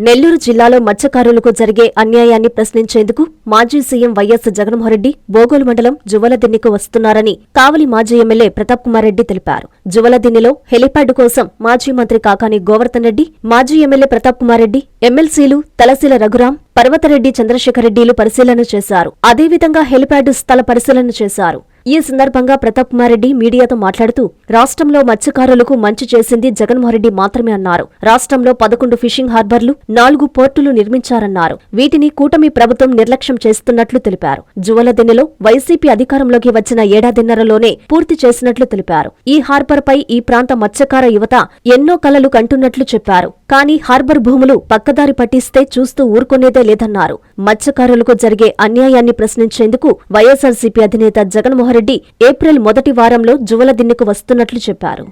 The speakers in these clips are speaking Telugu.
నెల్లూరు జిల్లాలో మత్స్యకారులకు జరిగే అన్యాయాన్ని ప్రశ్నించేందుకు మాజీ సీఎం వైఎస్ జగన్మోహన్రెడ్డి బోగోలు మండలం జువలదిన్నెకు వస్తున్నారని కావలి మాజీ ఎమ్మెల్యే ప్రతాప్ కుమార్ రెడ్డి తెలిపారు. జువలదిన్నెలో హెలిప్యాడ్ కోసం మాజీ మంత్రి కాకాని గోవర్ధన్ రెడ్డి, మాజీ ఎమ్మెల్యే ప్రతాప్ కుమార్ రెడ్డి, ఎమ్మెల్సీలు తలశీల రఘురాం, పర్వతరెడ్డి చంద్రశేఖర్ రెడ్డిలు పరిశీలన చేశారు. అదేవిధంగా హెలిప్యాడ్ స్థల పరిశీలన చేశారు. ఈ సందర్భంగా ప్రతాప్ కుమార్ రెడ్డి మీడియాతో మాట్లాడుతూ రాష్ట్రంలో మత్స్యకారులకు మంచి చేసింది జగన్మోహన్రెడ్డి మాత్రమే అన్నారు. రాష్ట్రంలో 11 ఫిషింగ్ హార్బర్లు, 4 పోర్టులు నిర్మించారన్నారు. వీటిని కూటమి ప్రభుత్వం నిర్లక్ష్యం చేస్తున్నట్లు తెలిపారు. జువలదిన్నెలో వైసీపీ అధికారంలోకి వచ్చిన ఏడాదిన్నరలోనే పూర్తి చేసినట్లు తెలిపారు. ఈ హార్బర్పై ఈ ప్రాంత మత్స్యకార యువత ఎన్నో కలలు కంటున్నట్లు చెప్పారు. కానీ హార్బర్ భూములు పక్కదారి పట్టిస్తే చూస్తూ ఊరుకునేదే లేదన్నారు. మత్స్యకారులకు జరిగే అన్యాయాన్ని ప్రశ్నించేందుకు వైఎస్ఆర్సీపీ అధినేత జగన్మోహన్రెడ్డి ఏప్రిల్ మొదటి వారంలో జువలదిన్నెకు వస్తున్నట్లు చెప్పారు.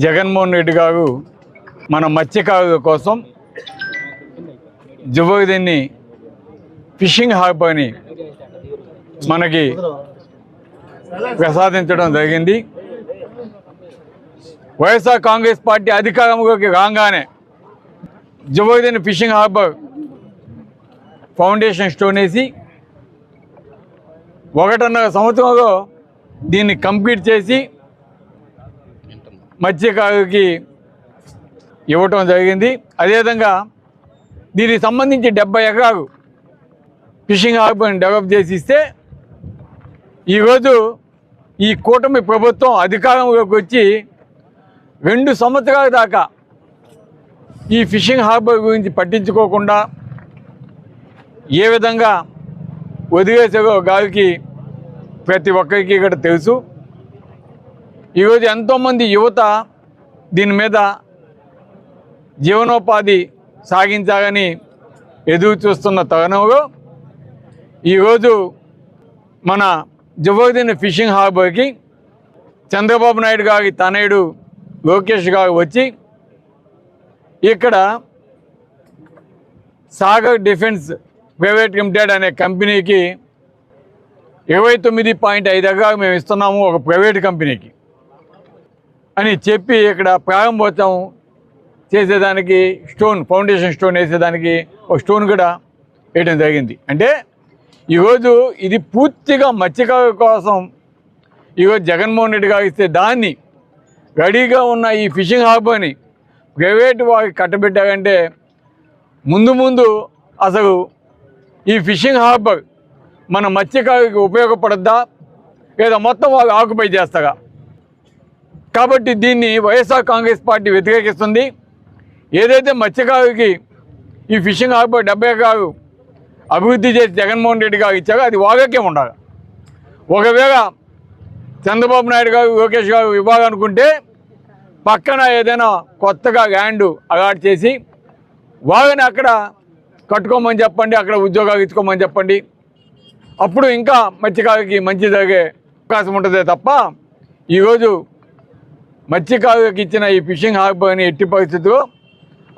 జగన్మోహన్ రెడ్డి గారు మన మత్స్యకారుల కోసం జువలదిన్నె ఫిషింగ్ హార్బర్ని మనకి ప్రసాదించడం జరిగింది. వైఎస్ఆర్ కాంగ్రెస్ పార్టీ అధికారంలోకి రాగానే Juvvaladinne fishing harbour foundation stone వేసి 1.5 సంవత్సరంలో దీన్ని కంప్లీట్ చేసి మత్స్యకారులకి ఇవ్వటం జరిగింది. అదేవిధంగా దీనికి సంబంధించి 70 ఎకరాలు ఫిషింగ్ హార్బర్ని డెవలప్ చేసి ఇస్తే ఈరోజు ఈ కూటమి ప్రభుత్వం అధికారంలోకి వచ్చి 2 సంవత్సరాల దాకా ఈ ఫిషింగ్ హార్బర్ గురించి పట్టించుకోకుండా ఏ విధంగా వదిలేసారో గారికి ప్రతి ఒక్కరికి ఇక్కడ తెలుసు. ఈరోజు ఎంతోమంది యువత దీని మీద జీవనోపాధి సాగించాలని ఎదురు చూస్తున్న తరుణంలో ఈరోజు మన జువలదిన్నె ఫిషింగ్ హార్బర్కి చంద్రబాబు నాయుడు గారి తనయుడు లోకేష్ గారు వచ్చి ఇక్కడ సాగర్ డిఫెన్స్ ప్రైవేట్ లిమిటెడ్ అనే కంపెనీకి 29.5 ఎకరాలు మేము ఇస్తున్నాము ఒక ప్రైవేట్ కంపెనీకి అని చెప్పి ఇక్కడ ప్రారంభోత్సవం చేసేదానికి ఫౌండేషన్ స్టోన్ వేసేదానికి ఒక స్టోన్ కూడా వేయడం జరిగింది. అంటే ఈరోజు ఇది పూర్తిగా మత్స్యకారుల కోసం ఈరోజు జగన్మోహన్ రెడ్డి గారు ఇస్తే దాన్ని రెడీగా ఉన్న ఈ ఫిషింగ్ హార్బర్ని ప్రైవేట్ వారికి కట్టబెట్టారంటే ముందు అసలు ఈ ఫిషింగ్ హార్బర్ మన మత్స్యకారులకు ఉపయోగపడద్దా లేదా మొత్తం వాళ్ళు ఆక్యుపై చేస్తారా? కాబట్టి దీన్ని వైఎస్ఆర్ కాంగ్రెస్ పార్టీ వ్యతిరేకిస్తుంది. ఏదైతే మత్స్యకారులకి ఈ ఫిషింగ్ హార్బర్ 70 ఎకరాలు అభివృద్ధి చేసి జగన్మోహన్ రెడ్డి గారు ఇచ్చారో అది వాళ్ళకే ఉండాలి. ఒకవేళ చంద్రబాబు నాయుడు గారు లోకేష్ గారు ఇవ్వాలనుకుంటే పక్కన ఏదైనా కొత్తగా ల్యాండ్ అలాట్ చేసి వాళ్ళని అక్కడ కట్టుకోమని చెప్పండి, అక్కడ ఉద్యోగాలు ఇచ్చుకోమని చెప్పండి. అప్పుడు ఇంకా మత్స్యకారులకి మంచి జరిగే అవకాశం ఉంటుందే తప్ప ఈరోజు మత్స్యకారులకు ఇచ్చిన ఈ ఫిషింగ్ హార్బర్ని ఎట్టి పరిస్థితుల్లో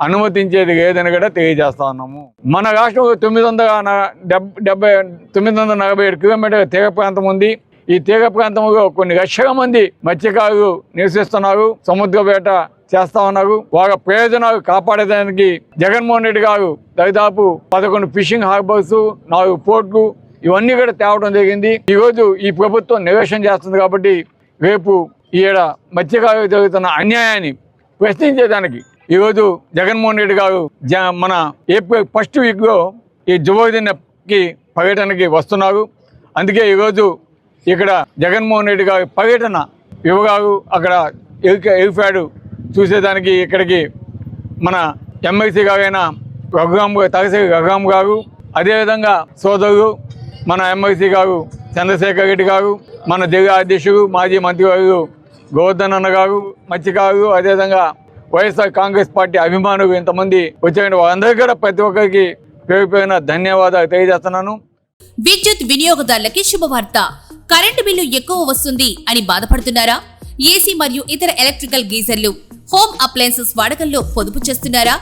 అనుమతించేది లేదని కూడా తెలియజేస్తా ఉన్నాము. మన రాష్ట్రంలో 947 కిలోమీటర్ల తీర ప్రాంతం ఉంది. ఈ తీర ప్రాంతంలో కొన్ని లక్షల మంది మత్స్యకారులు నివసిస్తున్నారు, సముద్ర వేట చేస్తా ఉన్నారు. వాళ్ళ ప్రయోజనాలు కాపాడేదానికి జగన్మోహన్ రెడ్డి గారు దాదాపు 11 ఫిషింగ్ హార్బర్స్, 4 పోర్ట్లు ఇవన్నీ కూడా తేవడం జరిగింది. ఈరోజు ఈ ప్రభుత్వం నిర్లక్ష్యం చేస్తుంది. కాబట్టి రేపు ఈడ మత్స్యకారులకు జరుగుతున్న అన్యాయాన్ని ప్రశ్నించేదానికి ఈరోజు జగన్మోహన్ రెడ్డి గారు మన ఏప్రిల్ 1st వీక్లో ఈ జువలదిన్నెకి పర్యటనకి వస్తున్నారు. అందుకే ఈరోజు ఇక్కడ జగన్మోహన్ రెడ్డి గారి పర్యటన వివరాలు అక్కడ హెలిప్యాడ్ చూసేదానికి ఇక్కడికి మన ఎమ్మెల్సీ గారైన తలశీల రఘురాం గారు, అదేవిధంగా సోదరులు మన ఎమ్మెల్సీ గారు చంద్రశేఖర్ రెడ్డి గారు, మన జిల్లా అధ్యక్షుడు మాజీ మంత్రివర్యులు గోవర్ధన్ అన్న గారు, మత్స్యకారులు, అదేవిధంగా వైఎస్ఆర్ కాంగ్రెస్ పార్టీ అభిమానులు ఇంతమంది వచ్చే వాళ్ళందరికీ కూడా ప్రతి ఒక్కరికి పేరుపైన ధన్యవాదాలు తెలియజేస్తున్నాను. విద్యుత్ వినియోగదారులకి శుభవార్త. కరెంటు బిల్లు ఎక్కువ వస్తుంది అని బాధపడుతున్నారా? ఏసీ మరియు ఇతర ఎలక్ట్రికల్ గీజర్లు, హోమ్ అప్లయన్సెస్ వాడకంలో పొదుపు చేస్తున్నారా?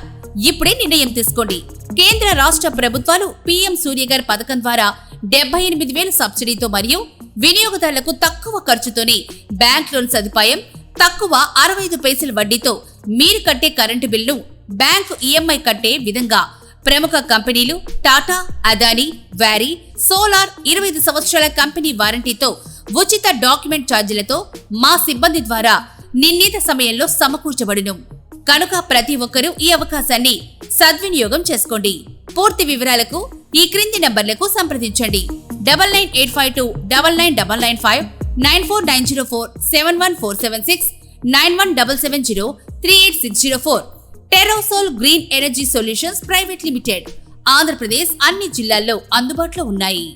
ఇప్పుడే నిర్ణయం తీసుకోండి. కేంద్ర రాష్ట్ర ప్రభుత్వాలు పీఎం సూర్యఘర్ పథకం ద్వారా 78,000 సబ్సిడీతో మరియు వినియోగదారులకు తక్కువ ఖర్చుతోనే బ్యాంక్ లోన్ సదుపాయం, తక్కువ 65 పైసల వడ్డీతో మీరు కట్టే కరెంటు బిల్లు బ్యాంకు ఈఎంఐ కట్టే విధంగా ప్రముఖ కంపెనీలు టాటా, అదానీ, వ్యారీ, సోలార్ 25 సంవత్సరాల కంపెనీ వారంటీతో ఉచిత డాక్యుమెంట్ ఛార్జీలతో మా సిబ్బంది ద్వారా నిర్ణీత సమయంలో సమకూర్చబడును. కనుక ప్రతి ఒక్కరూ ఈ అవకాశాన్ని సద్వినియోగం చేసుకోండి. పూర్తి వివరాలకు ఈ క్రింది నంబర్లకు సంప్రదించండి. 9985299995, 9490471476, 9177038604. టెరోసోల్ green energy solutions private limited. Andhra Pradesh అన్ని జిల్లాల్లో అందుబాటులో ఉన్నాయి.